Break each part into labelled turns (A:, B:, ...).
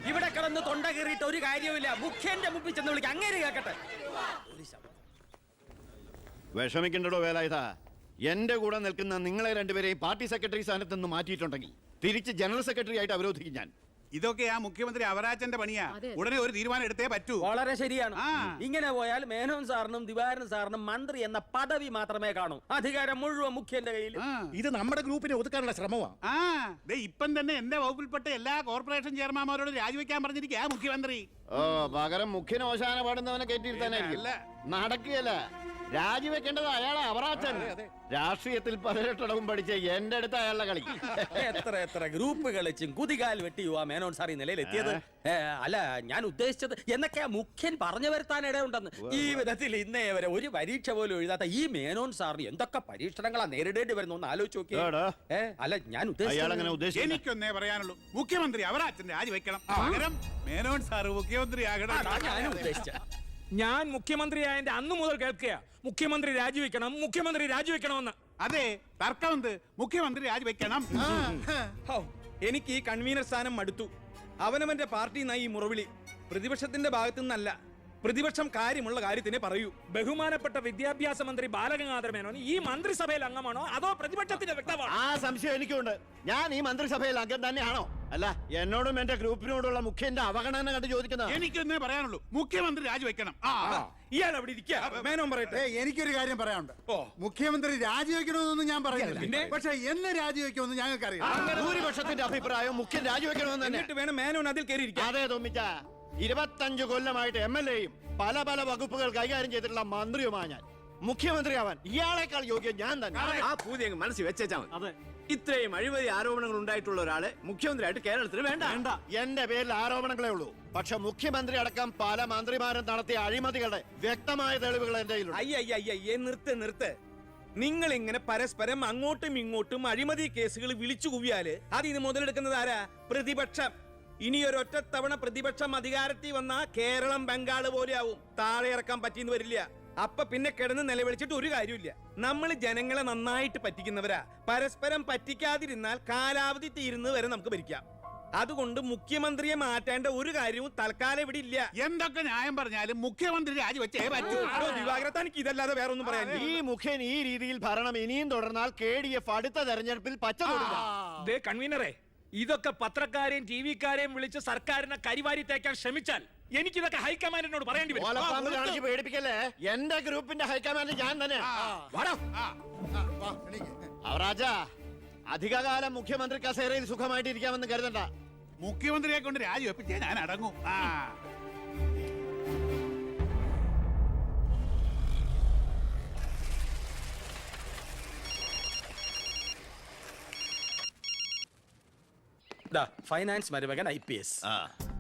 A: ഇവിടെ കിടന്ന് തൊണ്ട കയറിയിട്ട് ഒരു കാര്യവുമില്ല. മുഖ്യന്റെ മുമ്പിൽ ചെന്ന് വിളിക്കാം. അങ്ങനെ കേക്കട്ടെ.
B: വിഷമിക്കണ്ടോ വേലായുധ. എന്റെ കൂടെ നിൽക്കുന്ന നിങ്ങളെ രണ്ടുപേരെയും പാർട്ടി സെക്രട്ടറി സ്ഥാനത്ത് നിന്ന് മാറ്റിയിട്ടുണ്ടെങ്കിൽ തിരിച്ച് ജനറൽ സെക്രട്ടറി ആയിട്ട് അവരോധിക്കും ഞാൻ.
C: ഇതൊക്കെ ആ മുഖ്യമന്ത്രി അവരാജന്റെ പണിയാ. ഉടനെ ഒരു തീരുമാനം എടുത്തേ പറ്റൂ.
A: വളരെ ശരിയാണ്. ഇങ്ങനെ പോയാൽ മേനോൻ സാറിനും ദിവാരൻ സാറിനും മന്ത്രി എന്ന പദവി മാത്രമേ കാണൂ. അധികാരം മുഴുവൻ മുഖ്യന്റെ കയ്യിൽ.
D: ഇത് നമ്മുടെ ഗ്രൂപ്പിനെ ഒതുക്കാനുള്ള ശ്രമമാണ്.
C: ഇപ്പം തന്നെ എന്റെ വകുപ്പിൽപ്പെട്ട എല്ലാ കോർപ്പറേഷൻ ചെയർമാൻമാരോട് രാജിവെക്കാൻ പറഞ്ഞിരിക്കുക മുഖ്യമന്ത്രി.
B: പകരം മുഖ്യന് ഓശാന പാടുന്നവനെ കയറ്റിയിരുത്താനായിരിക്കും. നടക്കുകയല്ല, രാജിവെക്കേണ്ടത് അയാളെ അവറാച്ചൻ. രാഷ്ട്രീയത്തിൽ 18 പഠിച്ച എന്റെ അടുത്ത് അയാളുടെ കളി.
A: എത്ര ഗ്രൂപ്പ് കളിച്ചും കുതികാൽ വെട്ടിയുവാ മേനോൻ സാർ ഈ നിലയിലെത്തിയത്. അല്ല, ഞാൻ ഉദ്ദേശിച്ചത് എന്നൊക്കെയാ മുഖ്യൻ പറഞ്ഞു വരുത്താൻ ഇടയുണ്ടെന്ന്. ഈ വിധത്തിൽ ഇന്നേ വരെ ഒരു പരീക്ഷ പോലും എഴുതാത്ത ഈ മേനോൻ സാറിന് എന്തൊക്കെ പരീക്ഷണങ്ങളാ നേരിടേണ്ടി വരുന്നു എന്ന് ആലോചിച്ച് നോക്കി. അല്ല, ഞാൻ ഉദ്ദേശിച്ചത്
C: എനിക്കൊന്നേ പറയാനുള്ളൂ, മുഖ്യമന്ത്രി അവരാച്ചൻ രാജിവെക്കണം. പകരം മേനോൻ സാർ മുഖ്യമന്ത്രി ആകണം.
A: ഞാൻ ഉദ്ദേശിച്ച
E: ഞാൻ മുഖ്യമന്ത്രിയായ അന്ന് മുതൽ കേൾക്കുക മുഖ്യമന്ത്രി രാജിവെക്കണമെന്ന്.
C: അതെ, തർക്കമുണ്ട്. മുഖ്യമന്ത്രി രാജിവെക്കണം.
F: എനിക്ക് ഈ കൺവീനർ സ്ഥാനം മടുത്തു. അവനവന്റെ പാർട്ടി ഈ മുറവിളി പ്രതിപക്ഷത്തിന്റെ ഭാഗത്തു നിന്നല്ല. പ്രതിപക്ഷം കാര്യമുള്ള കാര്യത്തിനെ പറയൂ.
E: ബഹുമാനപ്പെട്ട വിദ്യാഭ്യാസ മന്ത്രി ബാലഗംഗാധര മേനോൻ ഈ മന്ത്രിസഭയിൽ അംഗമാണോ അതോ പ്രതിപക്ഷത്തിന്റെ വ്യക്തമാണോ?
B: ആ സംശയം എനിക്കുണ്ട്. ഞാൻ ഈ മന്ത്രിസഭയിൽ അംഗം തന്നെയാണോ? അല്ല, എന്നോടും എന്റെ ഗ്രൂപ്പിനോടുള്ള മുഖ്യന്റെ അവഗണന കണ്ട് ചോദിക്കുന്നത്.
C: എനിക്കൊന്നേ പറയാനുള്ളൂ, മുഖ്യമന്ത്രി രാജിവെക്കണം.
F: ഇയാൾ അവിടെ ഇരിക്കുക. മേനോൻ പറയട്ടെ.
D: എനിക്കൊരു കാര്യം പറയാനുണ്ട്. മുഖ്യമന്ത്രി രാജിവെക്കണമെന്നൊന്നും ഞാൻ പറയുന്നില്ല, പക്ഷെ എന്നെ രാജിവെക്കുമെന്ന് ഞങ്ങൾക്കറിയാം.
B: ഭൂരിപക്ഷത്തിന്റെ അഭിപ്രായം മുഖ്യൻ രാജിവെക്കണമെന്ന്
F: എന്നിട്ട് വേണം മേനോൻ അതിൽ കയറിയിരിക്കാം.
B: അതെ തോമിച്ച, 25 കൊല്ലമായിട്ട് MLA-യും പല വകുപ്പുകൾ കൈകാര്യം ചെയ്തിട്ടുള്ള മന്ത്രിയുമാണ് ഞാൻ. മുഖ്യമന്ത്രിയാവാൻ ഇയാളെക്കാൾ യോഗ്യം ഞാൻ തന്നെ.
G: ആ പൂതി മനസ്സിൽ വെച്ചാൽ മതി. ഇത്രയും അഴിമതി ആരോപണങ്ങൾ ഉണ്ടായിട്ടുള്ള ഒരാളെ മുഖ്യമന്ത്രിയായിട്ട് കേരളത്തിന് വേണ്ട.
B: എന്റെ പേരിൽ ആരോപണങ്ങളേ ഉള്ളൂ. പക്ഷെ മുഖ്യമന്ത്രി അടക്കം പല മന്ത്രിമാരും നടത്തിയ അഴിമതികളുടെ വ്യക്തമായ തെളിവുകൾ എന്റെ കയ്യിലുണ്ട്.
F: നിർത്ത്. നിങ്ങൾ ഇങ്ങനെ പരസ്പരം അങ്ങോട്ടും ഇങ്ങോട്ടും അഴിമതി കേസുകൾ വിളിച്ചു കുവിയാല് അതിന് മുതലെടുക്കുന്നത് ആരാ? പ്രതിപക്ഷം. ഇനി ഒരൊറ്റ തവണ പ്രതിപക്ഷം അധികാരത്തിൽ വന്നാ കേരളം ബംഗാള് പോലെയാവും. താഴെ ഇറക്കാൻ പറ്റിയെന്ന് വരില്ല. അപ്പൊ പിന്നെ കിടന്ന് നിലവിളിച്ചിട്ട് ഒരു കാര്യമില്ല. നമ്മൾ ജനങ്ങളെ നന്നായിട്ട് പറ്റിക്കുന്നവരാ. പരസ്പരം പറ്റിക്കാതിരുന്നാൽ കാലാവധി തീരുന്നത് വരെ നമുക്ക് ഭരിക്കാം. അതുകൊണ്ട് മുഖ്യമന്ത്രിയെ മാറ്റേണ്ട ഒരു കാര്യവും തൽക്കാലം ഇവിടെ ഇല്ല.
C: എന്തൊക്കെ ന്യായം പറഞ്ഞാലും മുഖ്യമന്ത്രി രാജിവെച്ചേ പറ്റൂ.
F: ദിവാകരത്താനിക്ക് ഇതല്ലാതെ വേറെ ഒന്നും പറയാൻ.
B: ഈ മുഖ്യൻ ഈ രീതിയിൽ ഭരണം ഇനിയും തുടർന്നാൽ KDF അടുത്ത തെരഞ്ഞെടുപ്പിൽ പച്ച
E: കൺവീനറെ, ഇതൊക്കെ പത്രക്കാരെയും TV-ക്കാരെയും വിളിച്ച് സർക്കാരിനെ കരിവാരി തേക്കാൻ ശ്രമിച്ചാൽ എനിക്കിതൊക്കെ ഹൈക്കമാൻഡിനോട് പറയേണ്ടി വരും.
B: പേടിപ്പിക്കല്ലേ. എന്റെ ഗ്രൂപ്പിന്റെ ഹൈക്കമാൻഡ് ഞാൻ തന്നെ. അവറാജ, അധികകാലം മുഖ്യമന്ത്രി കസേരയിൽ സുഖമായിട്ട് ഇരിക്കാമെന്ന് കരുതണ്ട.
C: മുഖ്യമന്ത്രിയെ കൊണ്ട് രാജിവെപ്പിച്ചേ ഞാൻ അടങ്ങും.
A: ഫൈനാൻസ് മരുമകൻ IPS.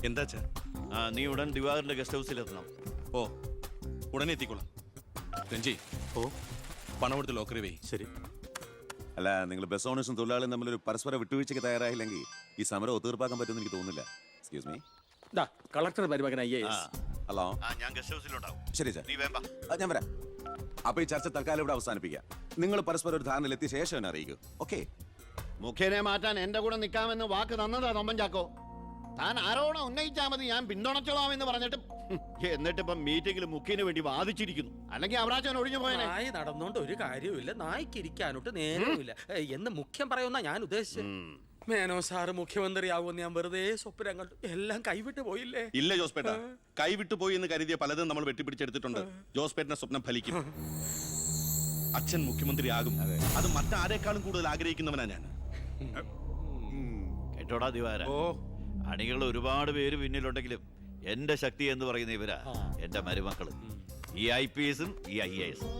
G: എന്താ
B: നീ ഉടൻ ദിവാകരന്റെ ഗസ്റ്റ് ഹൗസിൽ എത്തണം.
G: ഓ, ഉടനെ എത്തിക്കോളാം. രഞ്ജി, പണം എടുത്ത് ലോക്കറി വേ. ശരി.
H: അല്ല, നിങ്ങൾ ബസ് ഓണേഴ്സും തൊഴിലാളിയും തമ്മിലൊരു പരസ്പര വിട്ടുവീഴ്ചയ്ക്ക് തയ്യാറായില്ലെങ്കിൽ ഈ സമരം ഒത്തീർപ്പാക്കാൻ പറ്റുമെന്ന് എനിക്ക് തോന്നുന്നില്ല. Excuse me.
A: കളക്ടർ മരുമകൻ IAS.
H: ഹലോ.
B: ഞാൻ ഗസ്റ്റ് ഹൗസിലുണ്ടാവും.
H: ശരി സാർ, ഞാൻ വരാം. അപ്പൊ ഈ ചർച്ച തൽക്കാലം ഇവിടെ അവസാനിപ്പിക്കാം. നിങ്ങൾ പരസ്പരം ഒരു ധാരണയിൽ എത്തിയ ശേഷം എന്നെ അറിയിക്കൂ. ഓക്കെ.
B: മുഖ്യനെ മാറ്റാൻ എന്റെ കൂടെ നിൽക്കാമെന്ന് വാക്ക് തന്നതാ തൊമ്പൻ ചാക്കോ. താൻ ആരോപണം ഉന്നയിച്ചാൽ മതി, ഞാൻ പിന്തുണച്ചോളാമെന്ന് പറഞ്ഞിട്ട് എന്നിട്ടിപ്പം മീറ്റിംഗിൽ മുഖ്യന് വേണ്ടി വാദിച്ചിരിക്കുന്നു. അല്ലെങ്കിൽ അവരാച്ചൻ ഒഴിഞ്ഞു പോയനെ.
A: നായി നടന്നോണ്ട് ഒരു കാര്യമില്ല, നായ്ക്ക് ഇരിക്കാനോട്ട് നേരമില്ല എന്ന് മുഖ്യം പറയുന്ന ഞാൻ ഉദ്ദേശിച്ചത്. മേനോ സാറ് മുഖ്യമന്ത്രിയാവുമെന്ന് ഞാൻ വെറുതെ സ്വപ്നം കണ്ടു. എല്ലാം കൈവിട്ട് പോയില്ലേ?
G: ഇല്ല ജോസ്പേട്ട, കൈവിട്ടു പോയി എന്ന് കരുതിയ പലതും നമ്മൾ വെട്ടിപ്പിടിച്ചെടുത്തിട്ടുണ്ട്. ജോസ്പേട്ടന്റെ സ്വപ്നം ഫലിക്കും. അച്ഛൻ മുഖ്യമന്ത്രിയാകും. അത് മറ്റാരേക്കാളും കൂടുതൽ ആഗ്രഹിക്കുന്നവനാ ഞാൻ.
B: കേട്ടോടാ ദിവാര, അണികൾ ഒരുപാട് പേര് പിന്നിലുണ്ടെങ്കിലും എന്റെ ശക്തി എന്ന് പറയുന്ന ഇവരാ എന്റെ മരുമക്കള്. ഈ IPS-ഉം ഈ IAS-ഉം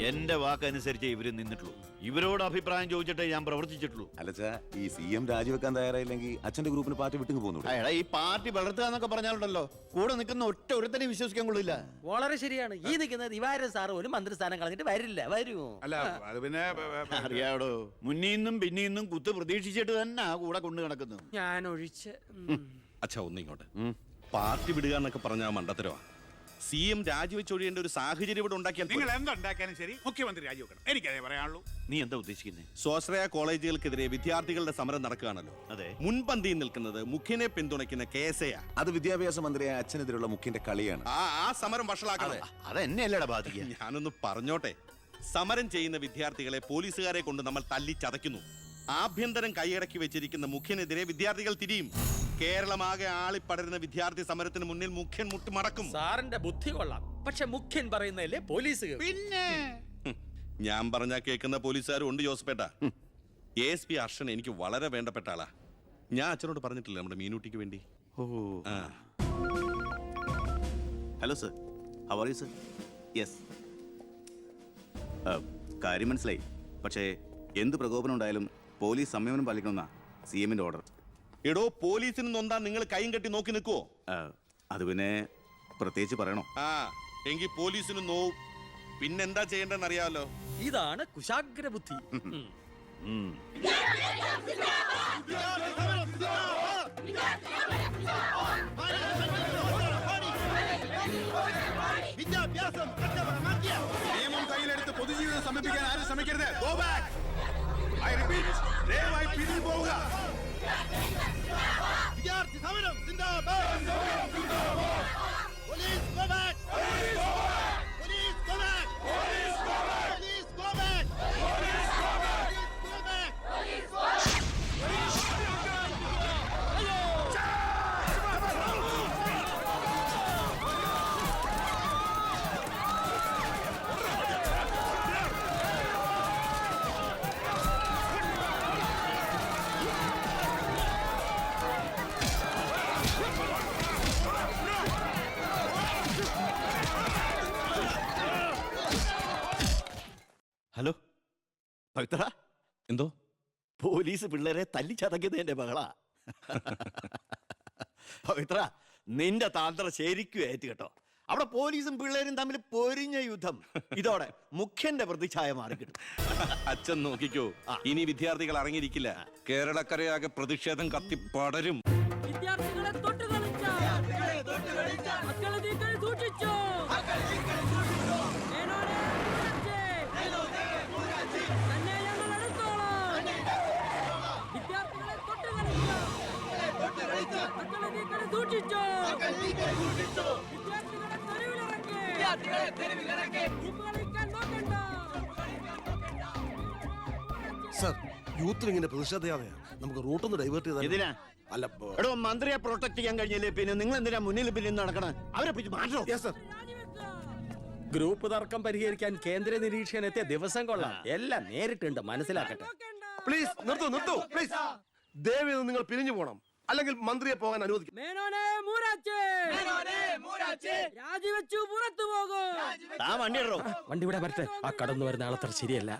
B: എന്റെ വാക്കനുസരിച്ച് ഇവര് നിന്നിട്ടുള്ളൂ. ഇവരോട് അഭിപ്രായം ചോദിച്ചിട്ടേ ഞാൻ പ്രവർത്തിച്ചിട്ടുള്ളൂ.
H: അല്ലച്ചാ, ഈ CM രാജിവെക്കാൻ തയ്യാറായില്ലെങ്കിൽ അച്ഛന്റെ ഗ്രൂപ്പിന് പാർട്ടി വിട്ടു പോകുന്നു.
B: ഈ പാർട്ടി വളർത്തുക എന്നൊക്കെ പറഞ്ഞാലുണ്ടല്ലോ, കൂടെ നിൽക്കുന്ന ഒറ്റ ഒരുത്തനെ വിശ്വസിക്കാൻ കൊള്ളില്ല.
A: വളരെ ശരിയാണ്. ഈ നിൽക്കുന്ന ദിവാരൻ സാറ് ഒരു മന്ത്രിസ്ഥാനം കളഞ്ഞിട്ട് വരില്ല. വരുമോ?
C: അല്ല, അത് പിന്നെ
B: അറിയാടോ, മുന്നീന്നും പിന്നീന്നും കുത്ത് പ്രതീക്ഷിച്ചിട്ട് തന്നെ കൂടെ കൊണ്ടു നടക്കുന്നു.
A: ഞാൻ ഒഴിച്ച്.
G: അച്ഛാ, ഒന്നിങ്ങോട്ട്. പാർട്ടി വിടുക എന്നൊക്കെ പറഞ്ഞാൽ മണ്ടത്തരവാ. CM രാജിവെച്ചൊഴിയേണ്ട ഒരു സാഹചര്യം ഇവിടെ ഉണ്ടാക്കിയാൽ
C: നിങ്ങൾ എന്തുണ്ടാക്കിയാലും ശരി മുഖ്യമന്ത്രി രാജിവെക്കണം. എനിക്കതേ പറയാനുള്ളൂ.
B: നീ എന്താ ഉദ്ദേശിക്കുന്നത്?
G: സ്വാശ്രയ കോളേജുകൾക്കെതിരെ വിദ്യാർത്ഥികളുടെ സമരം നടക്കുകയാണല്ലോ.
B: അതെ.
G: മുൻപന്തിയിൽ നിൽക്കുന്നത് മുഖ്യനെ പിന്തുണയ്ക്കുന്ന കേസയാ.
H: അത് വിദ്യാഭ്യാസ മന്ത്രിയായ അച്ഛനെതിരുള്ള മുഖ്യന്റെ കളിയാണ്.
G: ആ സമരം വഷളാക്കണം.
B: അതെന്നെയല്ലടാ ബാധിക്കുക.
G: ഞാനൊന്ന് പറഞ്ഞോട്ടെ. സമരം ചെയ്യുന്ന വിദ്യാർത്ഥികളെ പോലീസുകാരെ കൊണ്ട് നമ്മൾ തല്ലിച്ചതയ്ക്കുന്നു. ആഭ്യന്തരം കൈയടക്കി വെച്ചിരിക്കുന്ന മുഖ്യനെതിരെ വിദ്യാർത്ഥികൾ തിരിയും. കേരളമാകെ ആളിപ്പടരുന്ന വിദ്യാർത്ഥി സമരത്തിന് മുന്നിൽ മുഖ്യൻ മുട്ടുമടക്കും.
A: സാറിന്റെ ബുദ്ധി കൊള്ളാം, പക്ഷെ മുഖ്യൻ പറയുന്നതല്ലേ പോലീസ്.
C: പിന്നെ
G: ഞാൻ പറഞ്ഞാ കേൾക്കുന്ന പോലീസുകാരും ഉണ്ട് ജോസഫേട്ട. ASP അർഷൻ എനിക്ക് വളരെ വേണ്ടപ്പെട്ട ആളാ. ഞാൻ അച്ഛനോട് പറഞ്ഞിട്ടില്ല നമ്മുടെ മീനൂട്ടിക്ക് വേണ്ടി.
I: Hello sir, how are you sir? Yes, കാര്യം മനസ്സിലായി. പക്ഷേ എന്ത് പ്രകോപനം ഉണ്ടായാലും പോലീസ് സംയമനം പാലിക്കണമെന്നാ CMന്റെ ഓർഡർ.
G: എടോ, പോലീസിന് നൊന്താ നിങ്ങൾ കൈയും കെട്ടി നോക്കി നിൽക്കുവോ?
I: അത് പിന്നെ പ്രത്യേകിച്ച് പറയണോ?
G: എങ്കിൽ പോലീസിന് നോവും. പിന്നെന്താ ചെയ്യേണ്ടെന്ന് അറിയാമല്ലോ.
A: ഇതാണ് കുശാഗ്ര ബുദ്ധി.
D: നിയമം കയ്യിലെടുത്ത് പൊതുജീവിതം സമർപ്പിക്കാൻ ആരും ശ്രമിക്കരുത്. Go back. I repeat, ദയവായി പിരിഞ്ഞു പോവുക. വിദ്യാർത്ഥി സമരം സിന്ദാബാദ്. Police go back. Police go back. Police go back. Police go back. Police go back. Police go back. Police go back.
B: Hello Pavithra,
G: എന്തോ
B: പോലീസ് പിള്ളേരെ തല്ലിച്ചതക്കിയത് എന്റെ മകളാ. പവിത്ര, നിന്റെ താന്ത്രം ശരിക്കും ഏറ്റ് കേട്ടോ. അവിടെ പോലീസും പിള്ളേരും തമ്മിൽ പൊരിഞ്ഞ യുദ്ധം. ഇതോടെ മുഖ്യന്റെ പ്രതിച്ഛായ മാറിക്കിട്ടും.
G: അച്ഛൻ നോക്കിക്കോ, ഇനി വിദ്യാർത്ഥികൾ ഇറങ്ങിയിരിക്കില്ല. കേരളക്കരയാകെ പ്രതിഷേധം കത്തിപ്പടരും.
J: വിദ്യാർത്ഥികളെ തൊട്ടുകളിച്ച മക്കളെ നീക്കൾ സൂക്ഷിച്ചു. തന്നെ ഞങ്ങൾ എടുത്തോളാം. വിദ്യാർത്ഥികളെ തൊട്ടുകളിച്ച മക്കളെ നീക്കൾ സൂക്ഷിച്ചു. വിദ്യാർത്ഥികളെ തെരുവിലിറക്കി. കളിക്കാൻ നോക്കണ്ട.
K: സർ, യൂത്തിൽ ഇങ്ങനെ പ്രതിഷേധയാതെയാണ് നമുക്ക് റൂട്ടൊന്ന് ഡൈവേർട്ട് ചെയ്താൽ.
B: ഇതിനാ
K: അല്ല,
B: എടോ, മന്ത്രിയെ പ്രൊട്ടക്ട് ചെയ്യാൻ കഴിഞ്ഞില്ലേ പിന്നെ നിങ്ങൾ എന്തിനാ മുന്നിൽ പിന്നിൽ നടക്കണം? അവരെ പിടിച്ച് മാറ്റോ?
K: Yes sir.
A: ഗ്രൂപ്പ് തർക്കം പരിഹരിക്കാൻ കേന്ദ്ര നിരീക്ഷകൻ എത്തിയ ദിവസം കൊള്ളാം. എല്ലാം നേരിട്ടുണ്ട്, മനസ്സിലാക്കട്ടെ.
K: പ്ലീസ് നിർത്തൂ പ്ലീസ്. ദയവേത് നിങ്ങൾ പിരിഞ്ഞു പോകണം, അല്ലെങ്കിൽ മന്ത്രിയെ പോകാൻ അനുവദിക്കും.
J: മേനോനെ മൂരാച്ചേ രാജിവെച്ചു പുറത്തു പോകും.
B: ആ വണ്ടി ഇടറോ.
A: വണ്ടി ഇവിടെ വരട്ടെ. ആ കടന്നു വരുന്ന ആളത്ര ശരിയല്ല.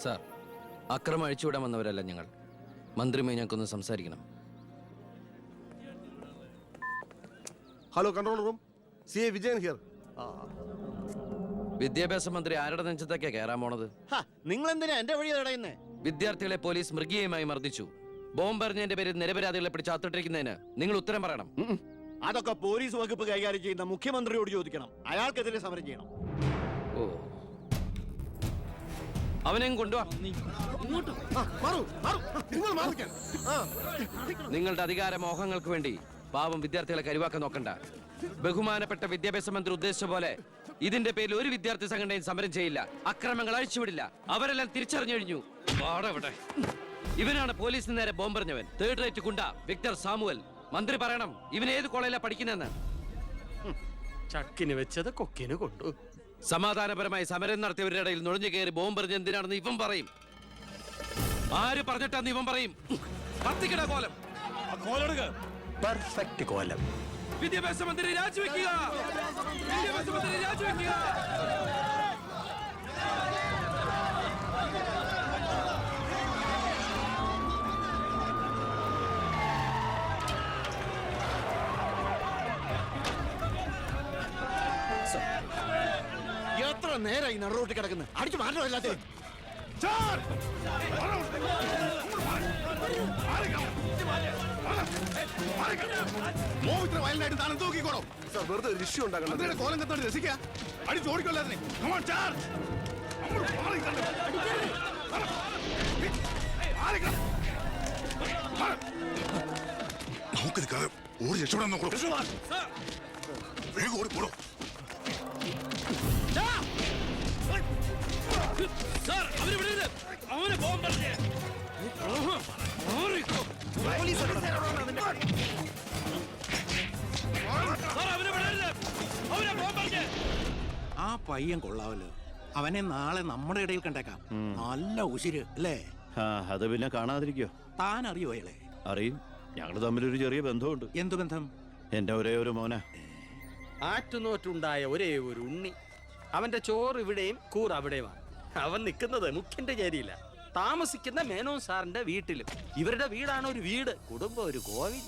L: സാർ, അക്രമം അഴിച്ചുവിടാൻ വന്നവരല്ല ഞങ്ങൾ. മന്ത്രിയുമായി ഞങ്ങൾക്കൊന്ന് സംസാരിക്കണം.
K: Hello, control room. CA Vijayan here.
L: വിദ്യാഭ്യാസ മന്ത്രി ആരുടെ നെഞ്ചത്തൊക്കെയാ കയറാൻ പോണത്?
B: നിങ്ങൾ എന്തിനാ എന്റെ വഴി തടയുന്നേ?
L: വിദ്യാർത്ഥികളെ പോലീസ് മൃഗീയമായി മർദ്ദിച്ചു. ബോംബെറിഞ്ഞതിന്റെ പേരിൽ നിരപരാധികളെ പിടിച്ച് അത്തിട്ടിരിക്കുന്നതിന് നിങ്ങൾ ഉത്തരം പറയണം.
B: അതൊക്കെ പോലീസ് വകുപ്പ് കൈകാര്യം ചെയ്യുന്ന മുഖ്യമന്ത്രിയോട് ചോദിക്കണം. അയാൾക്കെതിരെ സമരം ചെയ്യണം.
L: ഓ, അവനെയും കൊണ്ടുവാ. നിങ്ങളുടെ അധികാര മോഹങ്ങൾക്ക് വേണ്ടി പാവം വിദ്യാർത്ഥികളെ കരുവാക്കാൻ നോക്കണ്ട. ബഹുമാനപ്പെട്ട വിദ്യാഭ്യാസ മന്ത്രി ഉദ്ദേശിച്ച പോലെ ഇതിന്റെ പേരിൽ ഒരു വിദ്യാർത്ഥി സംഘടനയും സമരം ചെയ്യില്ല, അക്രമങ്ങൾ അഴിച്ചുവിടില്ല. അവരെല്ലാം തിരിച്ചറിഞ്ഞു കഴിഞ്ഞു. ഇവനാണ് പോലീസിന് നേരെ ബോംബെറിഞ്ഞവൻ, 3rd റേറ്റ് ഗുണ്ട വിക്ടർ സാമുവൽ. മന്ത്രി പറയണം ഇവൻ ഏത് കോളേജിലാണ് പഠിക്കുന്നതെന്ന്.
A: ചക്കിന് വെച്ചത് കൊക്കിന് കൊണ്ടു.
L: സമാധാനപരമായി സമരം നടത്തിയവരുടെ ഇടയിൽ നുഴഞ്ഞു കയറി ബോംബെറിഞ്ഞ് എന്തിനാണെന്ന് ഇവൻ പറയും. ആര് പറഞ്ഞിട്ടാന്ന് ഇവൻ പറയും. കത്തിക്കട കോലം.
A: പെർഫെക്റ്റ് കോലം.
L: വിദ്യാഭ്യാസ മന്ത്രി രാജിവെക്കുക. വിദ്യാഭ്യാസ മന്ത്രി രാജിവെക്കുക.
D: നേരം ഈ നടുറോട്ടിൽ കിടക്കുന്നത് അടിച്ചു മാറ്റണം എല്ലാത്തിനും വയലിനായിട്ട് താനും തൂക്കിക്കോളും
K: സാർ വെറുതെ ഒരു ഇഷ്യൂ ഉണ്ടാക്കണം
D: കോലം കത്തോട് രസിക്കുക അടിച്ചു ഓടിക്കൊള്ളാതിനെ നമുക്ക് നിൽക്കാതെ ഓടി രക്ഷപ്പെടാൻ നോക്കൂ വേഗം ഓടിപ്പോടും
F: ആ പയ്യൻ കൊള്ളാവല്ലോ അവനെ നാളെ നമ്മുടെ ഇടയിൽ കണ്ടേക്കാം നല്ല ഉശിര് അല്ലേ
B: അത് പിന്നെ കാണാതിരിക്കോ?
F: താൻ അറിയോ അയാളെ?
B: അറിയും. ഞങ്ങൾ തമ്മിലൊരു ചെറിയ ബന്ധമുണ്ട്.
F: എന്തു ബന്ധം?
B: എന്റെ ഒരേ ഒരു മോന.
A: ആറ്റുനോറ്റുണ്ടായ ഒരേ ഒരു ഉണ്ണി. അവന്റെ ചോറ് ഇവിടെയും കൂറ് അവിടെയുമാണ്. അവൻ നിൽക്കുന്നത് മുഖ്യന്റെ ചേരിയില്ല, താമസിക്കുന്ന മേനോൻ സാറിന്റെ വീട്ടിലും. ഇവരുടെ വീടാണ് ഒരു വീട്, കുടുംബം ഒരു കോവിൽ.